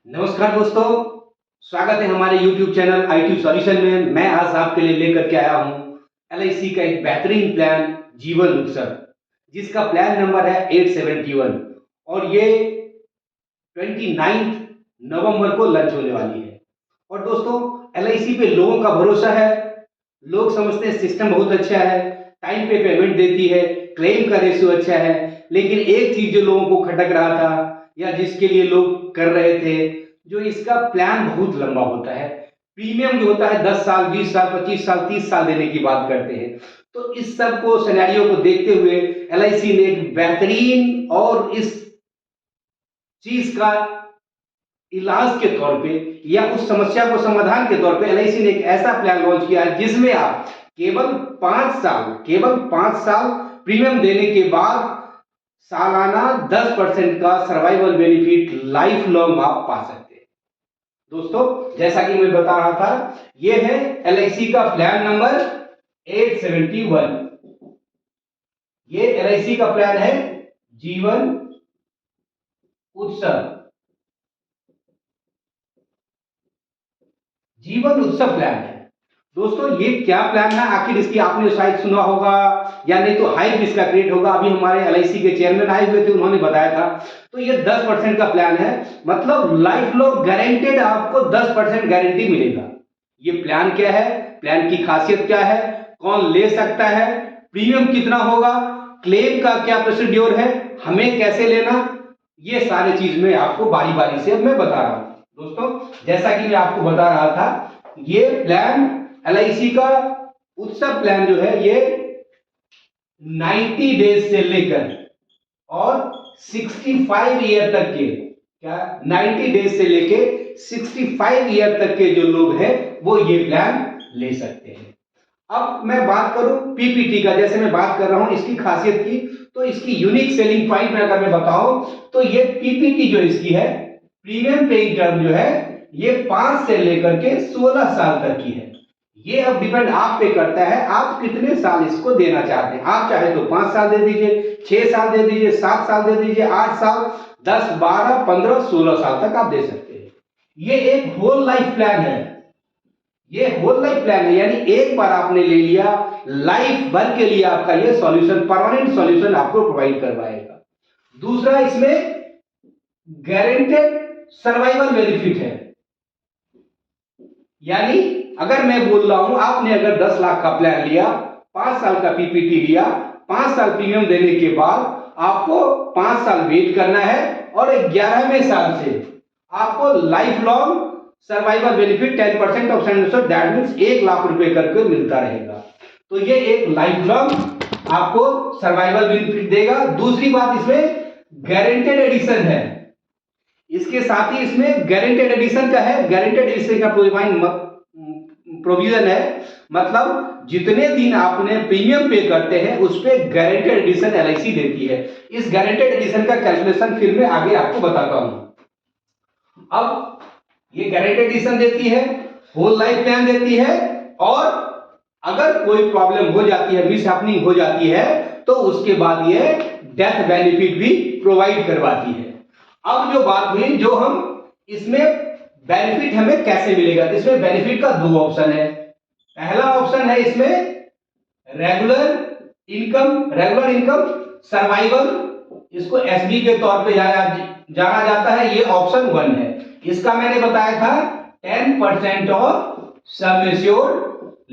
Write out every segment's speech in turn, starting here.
नमस्कार दोस्तों, स्वागत है हमारे YouTube चैनल IT सॉल्यूशन में। मैं आज आपके लिए लेकर के आया हूँ LIC का एक बेहतरीन प्लान जीवन उत्सव, जिसका प्लान नंबर है 871 और ये 29 नवंबर को लॉन्च होने वाली है। और दोस्तों, LIC पे लोगों का भरोसा है। लोग समझते हैं सिस्टम बहुत अच्छा है, टाइम पे पेमेंट देती है, क्लेम का रेशियो अच्छा है। लेकिन एक चीज जो लोगों को खटक रहा था या जिसके लिए लोग कर रहे थे, जो इसका प्लान बहुत लंबा होता है। प्रीमियम जो होता है 10 साल, 20 साल, 25 साल, 30 साल देने की बात करते हैं। तो इस सब को सिनेरियो को देखते हुए LIC ने एक बेहतरीन और इस चीज का इलाज के तौर पे या उस समस्या को समाधान के तौर पे LIC ने एक ऐसा प्लान लॉन्च किया है जिसमें आप केवल 5 साल प्रीमियम देने के बाद सालाना 10% का सर्वाइवल बेनिफिट लाइफ लॉन्ग आप पा सकते हैं। दोस्तों, जैसा कि मैं बता रहा था, यह है LIC का प्लान नंबर 871। ये LIC का प्लान है जीवन उत्सव। जीवन उत्सव प्लान है। दोस्तों, ये क्या प्लान है? आखिर इसकी आपने शायद सुना होगा या नहीं तो हाइप इसका क्रिएट होगा। अभी हमारे LIC के चेयरमैन आए हुए थे, उन्होंने बताया था। तो ये 10% का प्लान है, मतलब लाइफ लॉन्ग गारंटेड आपको 10% गारंटी मिलेगा। ये प्लान क्या है, प्लान की खासियत क्या है, कौन ले सकता है, प्रीमियम कितना होगा, क्लेम का क्या प्रोसीड्योर है, हमें कैसे लेना, ये सारी चीज में आपको बारी बारी से मैं बता रहा हूं। दोस्तों, जैसा कि मैं आपको बता रहा था, ये प्लान LIC का उत्सव प्लान जो है ये 90 डेज से लेकर और 65 ईयर तक के 90 डेज से लेके 65 ईयर तक के जो लोग हैं वो ये प्लान ले सकते हैं। अब मैं बात करूं PPT का, जैसे मैं बात कर रहा हूं इसकी खासियत की, तो इसकी यूनिक सेलिंग पॉइंट में अगर मैं बताऊं तो ये PPT जो इसकी है, प्रीमियम पेइंग टर्म जो है, ये 5 से लेकर के 16 साल तक की है। ये अब डिपेंड आप पे करता है, आप कितने साल इसको देना चाहते हैं। आप चाहे तो 5 साल दे दीजिए, 6 साल दे दीजिए, 7 साल दे दीजिए, 8 साल, 10, 12, 15, 16 साल तक आप दे सकते हैं। ये एक होल लाइफ प्लान है। ये होल लाइफ प्लान है, यानी एक बार आपने ले लिया, लाइफ भर के लिए आपका ये सॉल्यूशन, परमानेंट सॉल्यूशन आपको प्रोवाइड करवाएगा। दूसरा, इसमें गारंटेड सर्वाइवल बेनिफिट है। यानी अगर मैं बोल रहा हूं, आपने अगर 10 लाख का प्लान लिया, 5 साल का PPT लिया, 5 साल प्रीमियम देने के बाद आपको 5 साल वेट करना है और 11वें साल से आपको life long survival benefit 10% of sandwich, that means 1 lakh रुपए करके मिलता रहेगा। तो ये एक लाइफ लॉन्ग आपको सर्वाइवल बेनिफिट देगा। दूसरी बात, इसमें गारंटेड एडिशन है। इसके साथ ही इसमें गारंटेड एडिशन का है, गारंटेड एडिशन का प्रोविजन है, मतलब जितने दिन आपने प्रीमियम पे करते हैं उस पे गारंटेड एडिशन LIC देती है। इस गारंटेड एडिशन का कैलकुलेशन फिर मैं आगे आपको बताता हूं। अब ये गारंटेड एडिशन देती है, होल लाइफ प्लान देती है, और अगर कोई प्रॉब्लम हो जाती है, मिस हैपनिंग हो जाती है, तो उसके बाद ये डेथ बेनिफिट भी प्रोवाइड करवाती है। अब जो बात हुई, जो हम इसमें बेनिफिट हमें कैसे मिलेगा, इसमें बेनिफिट का 2 ऑप्शन है। पहला ऑप्शन है इसमें रेगुलर इनकम सर्वाइवल, इसको SB के तौर पे जाना जाता है। ये ऑप्शन 1 है। इसका मैंने बताया था 10% of sum assured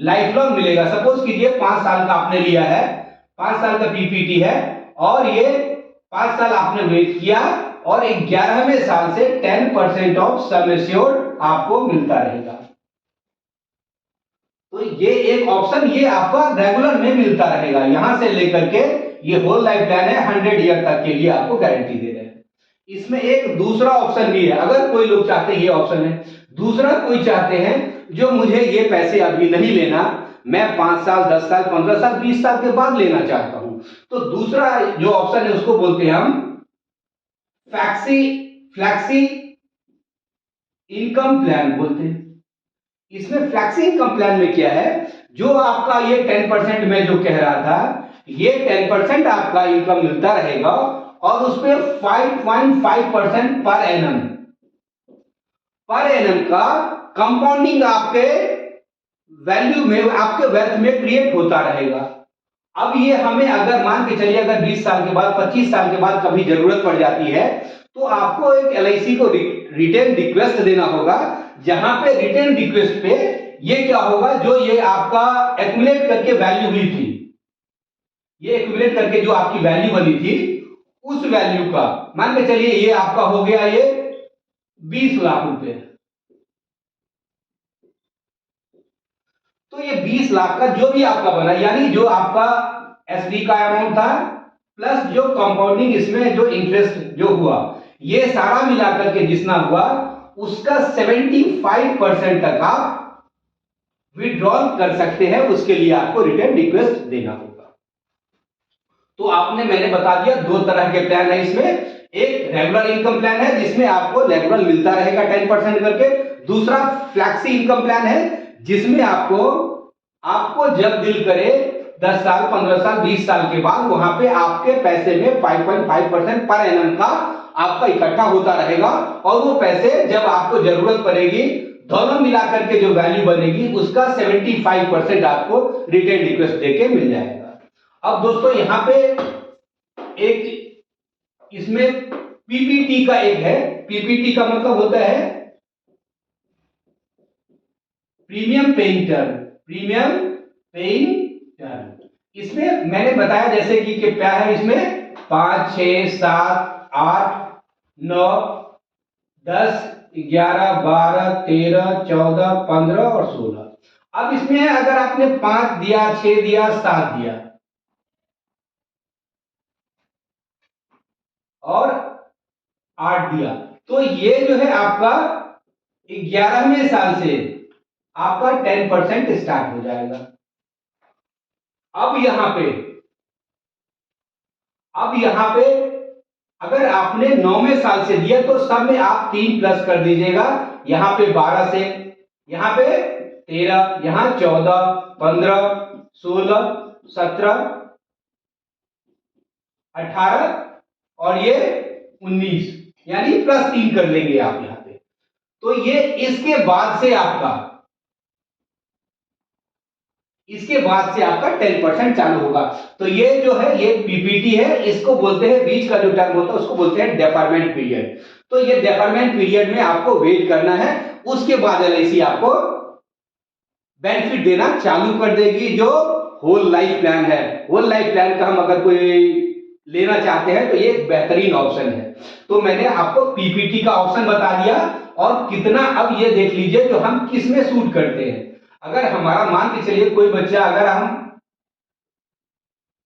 life long मिलेगा। सपोज कीजिए 5 साल का आपने लिया है, 5 साल का PPT है, और ये 5 साल आपने वेट किया और 11वें साल से 10% ऑफ सम एश्योर्ड आपको मिलता रहेगा। तो ये एक ऑप्शन, ये आपका रेगुलर में मिलता रहेगा। यहां से लेकर के ये होल लाइफ प्लान है, 100 ईयर तक के लिए आपको गारंटी दे रहे हैं। इसमें एक दूसरा ऑप्शन भी है, अगर कोई लोग चाहते हैं, ये ऑप्शन है दूसरा, कोई चाहते हैं जो मुझे ये पैसे अभी नहीं लेना, मैं 5 साल, 10 साल, 15 साल, 20 साल के बाद लेना चाहता हूं, तो दूसरा जो ऑप्शन है उसको बोलते हैं हम फ्लैक्सी इनकम प्लान बोलते हैं। इसमें फ्लैक्सी इनकम प्लान में क्या है, जो आपका ये 10% में जो कह रहा था, ये 10% आपका इनकम मिलता रहेगा और उस पर 5.5% पर एनम पर एनम का कंपाउंडिंग आपके वैल्यू में, आपके वेल्थ में क्रिएट होता रहेगा। अब ये हमें अगर मान के चलिए अगर 20 साल के बाद 25 साल के बाद कभी जरूरत पड़ जाती है तो आपको एक एलआईसी को रिटर्न रिक्वेस्ट देना होगा, जहां पे रिटर्न रिक्वेस्ट पे ये क्या होगा, जो ये आपका एक्यूमुलेट करके वैल्यू हुई थी, ये एक्यूमुलेट करके जो आपकी वैल्यू बनी थी उस वैल्यू का मान के चलिए ये आपका हो गया ये 20 लाख रुपए, तो ये 20 लाख का जो भी आपका बना, यानी जो आपका एसडी का अमाउंट था प्लस जो कंपाउंडिंग इसमें जो इंटरेस्ट जो हुआ, ये सारा मिलाकर के जितना हुआ उसका 75% तक आप विड्रॉल कर सकते हैं, उसके लिए आपको रिटर्न रिक्वेस्ट देना होगा। तो आपने मैंने बता दिया दो तरह के प्लान है इसमें, एक रेगुलर इनकम प्लान है जिसमें आपको रेगुलर मिलता रहेगा 10% करके, दूसरा फ्लैक्सी इनकम प्लान है जिसमें आपको जब दिल करे 10 साल 15 साल 20 साल के बाद वहां पे आपके पैसे में 5.5% पर एनम का आपका इकट्ठा होता रहेगा, और वो पैसे जब आपको जरूरत पड़ेगी दोनों मिलाकर के जो वैल्यू बनेगी उसका 75% आपको रिटर्न रिक्वेस्ट देके मिल जाएगा। अब दोस्तों यहां पे एक इसमें पीपीटी का एक है, पीपीटी का मतलब होता है premium paying term, premium paying term. इसमें मैंने बताया जैसे कि क्या है इसमें 5 6 7 8 9 10 11 12 13 14 15 और 16। अब इसमें अगर आपने 5 दिया 6 दिया 7 दिया और 8 दिया, तो ये जो है आपका 11वें साल से आपका 10% स्टार्ट हो जाएगा। अब यहां पे अगर आपने 9वें साल से दिया तो सब में आप 3 प्लस कर दीजिएगा, यहां पे 12 से, यहां पे 13, यहां 14 15 16 17 18 और ये 19, यानी प्लस 3 कर लेंगे आप यहां पे। तो ये इसके बाद से आपका 10% चालू होगा। तो ये जो है ये पीपीटी है, इसको बोलते हैं, बीच का जो टर्म होता है उसको बोलते हैं डेफरमेंट पीरियड। तो ये डेफरमेंट पीरियड में आपको वेट करना है, उसके बाद एलआईसी आपको बेनिफिट देना चालू कर देगी, जो होल लाइफ प्लान है। होल लाइफ प्लान का हम अगर कोई लेना चाहते हैं तो ये एक बेहतरीन ऑप्शन है। तो मैंने आपको पीपीटी का ऑप्शन बता दिया, और कितना, अब ये देख लीजिए जो हम किस में सूट करते हैं। अगर हमारा मान के चलिए कोई बच्चा अगर हम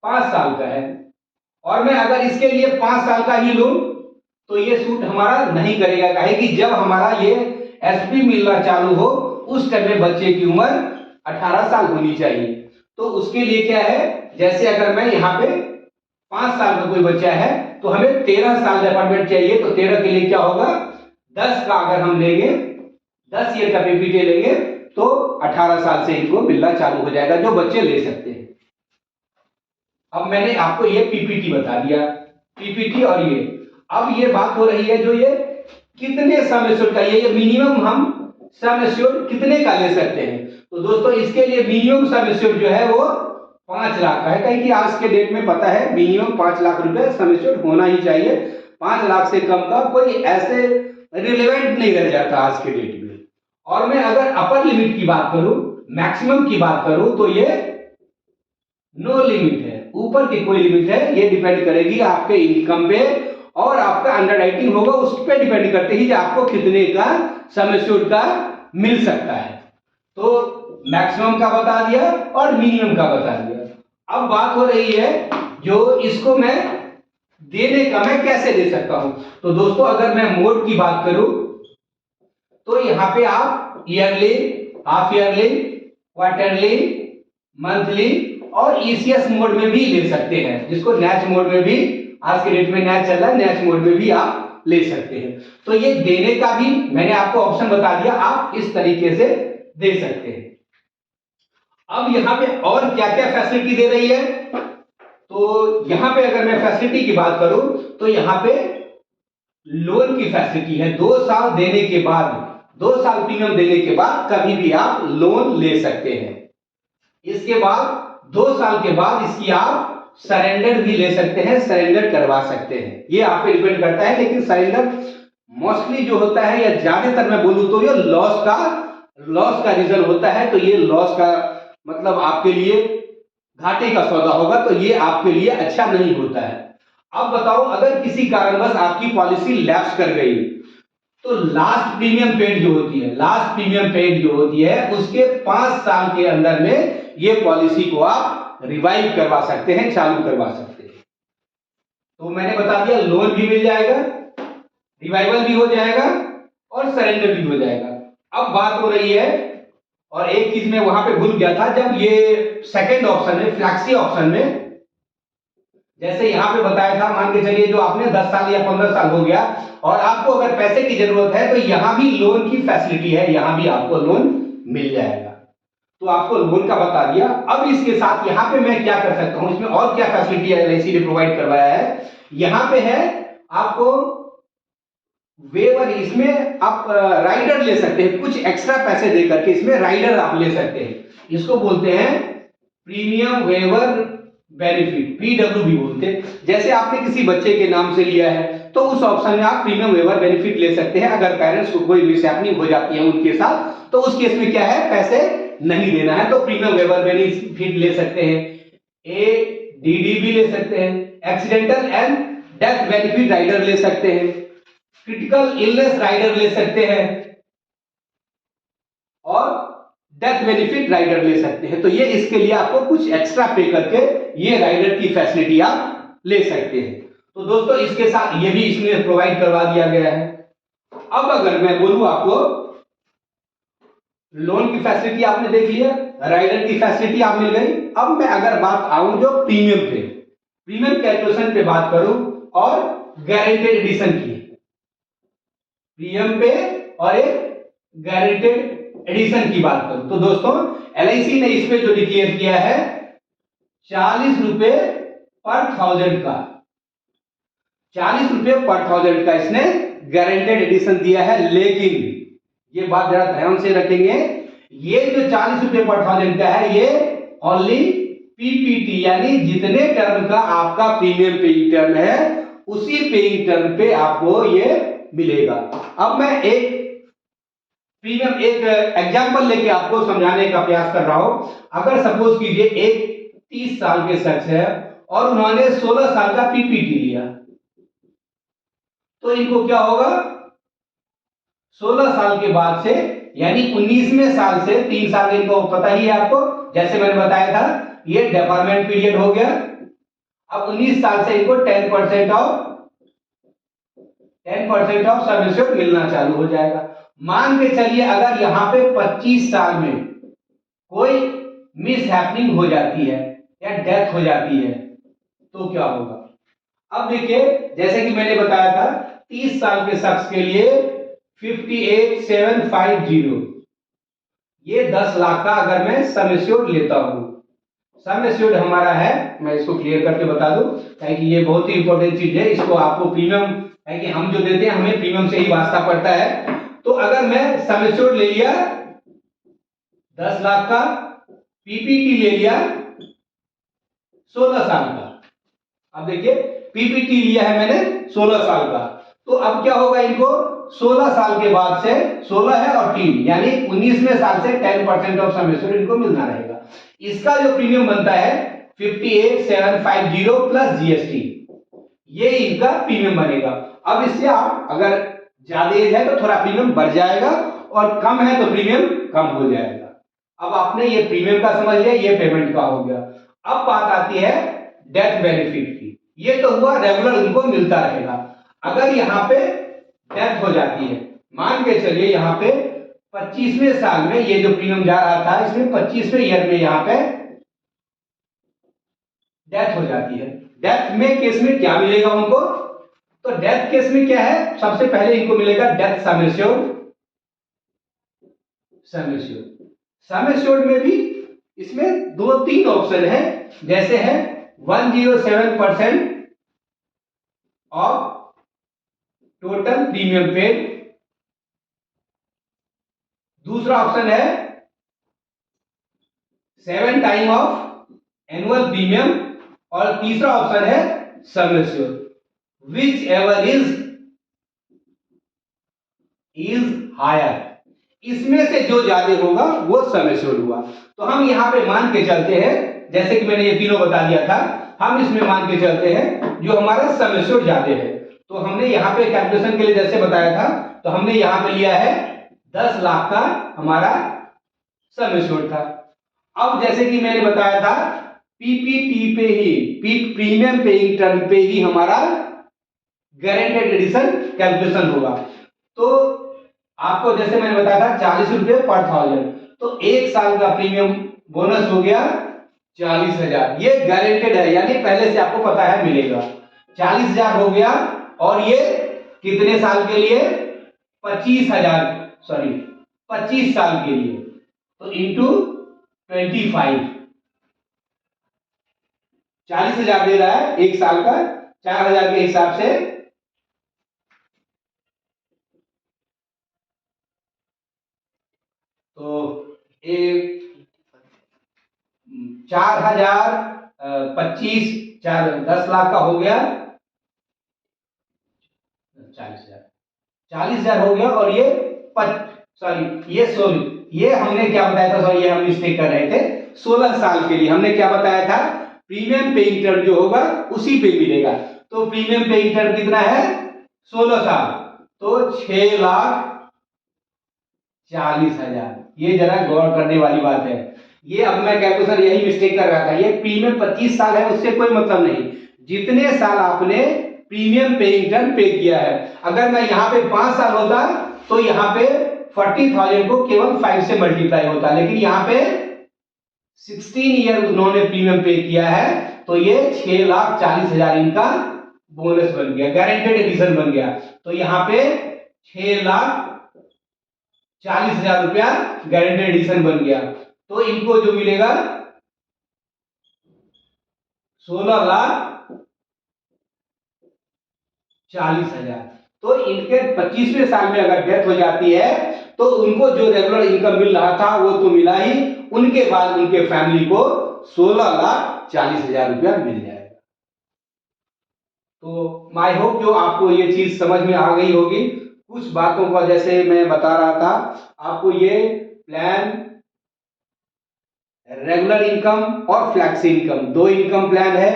5 साल का है और मैं अगर इसके लिए 5 साल का ही लूं तो ये सूट हमारा नहीं करेगा, काहे कि जब हमारा ये एसपी मिलना चालू हो उस टाइम में बच्चे की उम्र 18 साल होनी चाहिए। तो उसके लिए क्या है, जैसे अगर मैं यहाँ पे 5 साल का कोई बच्चा है तो हमें 13 साल डेफरमेंट चाहिए, तो 13 के लिए क्या होगा, 10 का अगर हम लेंगे 10 ईयर का पीपीटी लेंगे तो 18 साल से इनको मिलना चालू हो जाएगा, जो बच्चे ले सकते हैं। अब मैंने आपको ये पीपीटी बता दिया, पीपीटी, और ये अब ये बात हो रही है जो ये कितने सम एश्योर्ड का, ये मिनिमम हम सम एश्योर्ड कितने का ले सकते हैं। तो दोस्तों इसके लिए मिनिमम सम एश्योर्ड जो है वो 5 लाख का है, कहीं कि आज के डेट में पता है मिनिमम 5 लाख रुपए सम एश्योर्ड होना ही चाहिए। 5 लाख से कम का कोई ऐसे रिलेवेंट नहीं रह जाता आज के डेट में। और मैं अगर अपर लिमिट की बात करूं, मैक्सिमम की बात करूं, तो ये नो लिमिट है, ऊपर की कोई लिमिट है, ये डिपेंड करेगी आपके इनकम पे, और आपका अंडरराइटिंग होगा उस पर डिपेंड करते ही आपको कितने का सम एश्योर्ड का मिल सकता है। तो मैक्सिमम का बता दिया और मिनिमम का बता दिया। अब बात हो रही है जो इसको मैं देने का, मैं कैसे दे सकता हूं। तो दोस्तों अगर मैं मोड की बात करूं तो यहां पे आप yearly, half yearly, quarterly, monthly और ईसीएस मोड में भी ले सकते हैं, जिसको नैच मोड में भी, आज के डेट में नैच चल रहा है, नैच मोड में भी आप ले सकते हैं। तो ये देने का भी मैंने आपको ऑप्शन बता दिया, आप इस तरीके से दे सकते हैं। अब यहां पे और क्या क्या फैसिलिटी दे रही है, तो यहां पे अगर मैं फैसिलिटी की बात करूं तो यहां पे लोन की फैसिलिटी है। 2 साल देने के बाद 2 साल प्रीमियम देने के बाद कभी भी आप लोन ले सकते हैं। इसके बाद 2 साल के बाद इसकी आप सरेंडर भी ले सकते हैं, सरेंडर करवा सकते हैं, ये आप पे डिपेंड करता है। लेकिन सरेंडर मोस्टली जो होता है या ज्यादातर मैं बोलूं तो ये लॉस का रीजन होता है, तो ये लॉस का मतलब आपके लिए घाटे का सौदा होगा, तो ये आपके लिए अच्छा नहीं होता है। अब बताओ, अगर किसी कारणवश आपकी पॉलिसी लैप्स कर गई तो लास्ट प्रीमियम पेड जो होती है उसके 5 साल के अंदर में ये पॉलिसी को आप रिवाइव करवा सकते हैं, चालू करवा सकते हैं। तो मैंने बता दिया, लोन भी मिल जाएगा, रिवाइवल भी हो जाएगा और सरेंडर भी हो जाएगा। अब बात हो रही है, और एक चीज मैं वहां पे भूल गया था, जब ये सेकंड ऑप्शन में, फ्लैक्सी ऑप्शन में, जैसे यहां पे बताया था, मान के चलिए जो आपने 10 साल या 15 साल हो गया और आपको अगर पैसे की जरूरत है तो यहां भी लोन की फैसिलिटी है, यहां भी आपको लोन मिल जाएगा। तो आपको लोन का बता दिया। अब इसके साथ यहां पे मैं क्या कर सकता हूं, इसमें और क्या फैसिलिटी एलआईसी ने प्रोवाइड करवाया है, यहां पे है आपको वेवर, इसमें आप राइडर ले सकते हैं, कुछ एक्स्ट्रा पैसे दे करके इसमें राइडर आप ले सकते हैं। इसको बोलते हैं प्रीमियम वेवर बेनिफिट, पीडब्ल्यूबी बोलते हैं। जैसे आपने किसी बच्चे के नाम से लिया है तो उस ऑप्शन में आप प्रीमियम वेवर बेनिफिट ले सकते हैं। अगर पेरेंट्स को कोई मिसहैपनिंग हो जाती है उनके साथ तो उस केस में क्या है, पैसे नहीं देना है, तो प्रीमियम वेवर बेनिफिट ले सकते हैं। एडीडी भी ले सकते हैं, accidental and death benefit rider ले सकते हैं, क्रिटिकल इलनेस राइडर ले सकते हैं और डेथ बेनिफिट राइडर ले सकते हैं। तो ये इसके लिए आपको कुछ एक्स्ट्रा पे करके ये राइडर की फैसिलिटी आप ले सकते हैं। तो दोस्तों इसके साथ ये भी इसमें प्रोवाइड करवा दिया गया है। अब अगर मैं बोलूं आपको, लोन की फैसिलिटी आपने देख लिया, राइडर की फैसिलिटी आप मिल गई। अब मैं अगर बात आऊं जो प्रीमियम कैलकुलेशन पे बात करूं और गारंटेड एडिशन की, प्रीमियम पे और एक गारंटेड एडिशन की बात करूं, तो दोस्तों एलआईसी ने इसमें जो डिक्लेयर किया है 40 रुपए पर 1000 का, 40 रुपए पर 1000 का इसने गारंटेड एडिशन दिया है। लेकिन ये बात जरा ध्यान से रखेंगे, ये जो 40 रुपए पर 1000 का है ये ओनली पीपीटी, यानी जितने टर्म का आपका प्रीमियम पेइंग टर्म है उसी पेइंग टर्म पे आपको ये मिलेगा। अब मैं एक एग्जांपल लेके आपको समझाने का प्रयास कर रहा हूं। अगर सपोज कीजिए एक 30 साल के शख्स है और उन्होंने 16 साल का पीपीटी लिया, तो इनको क्या होगा, 16 साल के बाद से यानी 19वें साल से 3 साल इनको पता ही है आपको, जैसे मैंने बताया था ये डेफरमेंट पीरियड हो गया। अब 19 साल से इनको 10% ऑफ सम एश्योर्ड मिलना चालू हो जाएगा। मान के चलिए अगर यहां पे 25 साल में कोई मिस हैपनिंग हो जाती है या डेथ हो जाती है तो क्या होगा। अब देखिए जैसे कि मैंने बताया था 30 साल के शख्स के लिए 58,750, ये 10 लाख का अगर मैं सम एश्योर्ड लेता हूं, सम एश्योर्ड हमारा है, मैं इसको क्लियर करके बता दूं ताकि ये बहुत ही इंपॉर्टेंट चीज है, इसको आपको प्रीमियम है कि हम जो देते हैं हमें प्रीमियम से ही वास्ता पड़ता है। तो अगर मैं सम एश्योर्ड ले लिया 10 लाख का, पीपीटी ले लिया 16 साल का, अब देखिए पीपीटी लिया है मैंने 16 साल का, तो अब क्या होगा, इनको 16 साल के बाद से 16 है और 3 यानी 19वें साल से 10% ऑफ सम एश्योर्ड इनको मिलना रहेगा। इसका जो प्रीमियम बनता है 58,750 प्लस जीएसटी, ये इनका प्रीमियम बनेगा। अब इससे आप अगर ज्यादा एज है तो थोड़ा प्रीमियम बढ़ जाएगा और कम है तो प्रीमियम कम हो जाएगा। अब आपने ये प्रीमियम का समझ लिया, ये पेमेंट का हो गया। अब बात आती है डेथ बेनिफिट की। ये तो हुआ रेगुलर उनको मिलता रहेगा। अगर यहां पे डेथ हो जाती है, मान के चलिए यहां पे 25वें साल में ये जो प्रीमियम जा रहा था इसमें 25वें ईयर में यहां पे डेथ हो जाती है, डेथ में केस में क्या मिलेगा उनको, तो डेथ केस में क्या है, सबसे पहले इनको मिलेगा death sum assured. Sum assured में भी इसमें 2-3 ऑप्शन है, जैसे है 107% ऑफ टोटल प्रीमियम पेड, दूसरा ऑप्शन है 7 टाइम ऑफ एनुअल प्रीमियम, और तीसरा ऑप्शन है sum assured. Whichever is higher, इसमें से जो ज्यादा होगा वो सम एश्योर्ड हुआ। तो हम यहां पे मान के चलते हैं, जैसे कि मैंने ये तीनों बता दिया था, हम इसमें मान के चलते हैं जो हमारा सम एश्योर्ड ज्यादा है। तो हमने यहाँ पे कैलकुलेशन के लिए जैसे बताया था, तो हमने यहाँ पे लिया है 10 लाख का हमारा सम एश्योर्ड था। अब जैसे कि मैंने बताया था पीपीटी पे ही, प्रीमियम पेइंग टर्म पे ही हमारा गारंटेड एडिशन कैलकुलेशन होगा। तो आपको जैसे मैंने बताया था 40 रुपए पर 1000, तो एक साल का प्रीमियम बोनस हो गया 40,000। ये गारंटेड है, यानी पहले से आपको पता है मिलेगा। 40,000 हो गया, और ये कितने साल के लिए? 25,000, सॉरी 25 साल के लिए। तो इंटू 25, 40,000 दे रहा है एक साल का, 4,000 के हिसाब से। तो 4,000 25, 10 लाख का हो गया 40,000, 40,000 हो गया। और ये सॉरी ये 16, ये हमने क्या बताया था, सॉरी ये हम मिस्टेक कर रहे थे, 16 साल के लिए हमने क्या बताया था, प्रीमियम पेइंग टर्म जो होगा उसी पे मिलेगा। तो प्रीमियम पेइंग टर्म कितना है? 16 साल, तो 6,40,000। ये जरा गौर करने वाली बात है। ये अब मैं कैलकुलेशन यही मिस्टेक कर रहा था। ये प्रीमियम 25 साल है, उससे कोई मतलब नहीं, जितने साल आपने प्रीमियम पेइंग टर्म पे किया है। अगर मैं यहाँ पे 5 साल होता तो यहाँ पे 40,000 को केवल 5 से मल्टीप्लाई होता, लेकिन यहाँ पे 16 ईयर उन्होंने प्रीमियम पे किया है, तो ये 6,40,000 इनका बोनस बन गया, गारंटेड एडिशन बन गया। तो यहाँ पे 6,40,000 रुपया गारंटेड एडिशन बन गया। तो इनको जो मिलेगा 16,40,000। तो इनके 25वें साल में अगर डेथ हो जाती है तो उनको जो रेगुलर इनकम मिल रहा था वो तो मिला ही, उनके बाद उनके फैमिली को 16,40,000 रुपया मिल जाएगा। तो माय होप जो आपको ये चीज समझ में आ गई होगी। कुछ बातों का जैसे मैं बता रहा था आपको, ये प्लान रेगुलर इनकम और फ्लैक्सी इनकम, दो इनकम प्लान है।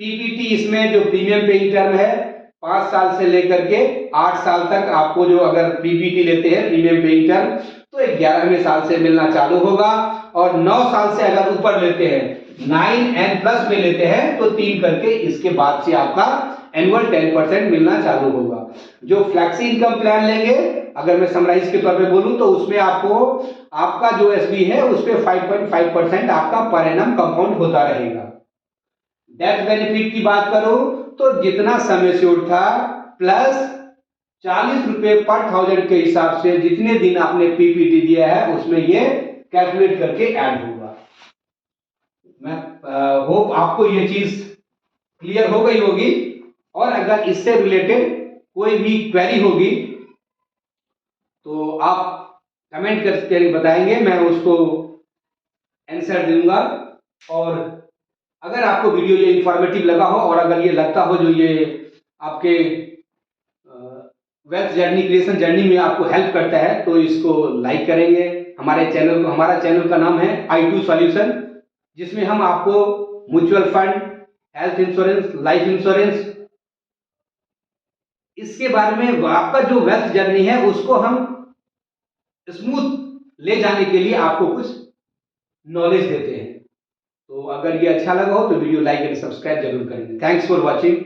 पीपीटी इसमें जो प्रीमियम पेइंग टर्म है 5 साल से लेकर के 8 साल तक आपको जो अगर पीपीटी लेते हैं प्रीमियम पेइंग टर्म, तो 11वें साल से मिलना चालू होगा। और 9 साल से अगर ऊपर लेते हैं 9N+ में लेते हैं तो 3 करके इसके बाद से आपका एनुअल 10% मिलना चालू होगा। जो फ्लैक्सी इनकम प्लान लेंगे, अगर मैं समराइज के तौर पे बोलूं तो उसमें आपको आपका जो एसबी है उस पे 5.5% आपका पर एनम कंपाउंड होता रहेगा। डेथ बेनिफिट की बात करूं तो जितना सम एश्योर्ड था प्लस 40 रुपए पर 1000 के हिसाब से जितने दिन आपने पीपीटी दिया है उसमें ये कैलकुलेट करके ऐड होगा। मैं होप आपको ये चीज क्लियर हो गई होगी। और अगर इससे रिलेटेड कोई भी क्वेरी होगी तो आप कमेंट करके बताएंगे, मैं उसको आंसर दूंगा। और अगर आपको वीडियो ये इंफॉर्मेटिव लगा हो और अगर ये लगता हो जो ये आपके वेल्थ जर्नी, क्रिएशन जर्नी में आपको हेल्प करता है तो इसको लाइक करेंगे। हमारे चैनल को, हमारा चैनल का नाम है i2 सॉल्यूशन, जिसमें हम आपको mutual fund, health insurance, life insurance, इसके बारे में आपका जो वेल्थ जर्नी है उसको हम स्मूथ ले जाने के लिए आपको कुछ नॉलेज देते हैं। तो अगर ये अच्छा लगा हो तो वीडियो लाइक एंड सब्सक्राइब जरूर करेंगे। Thanks for watching.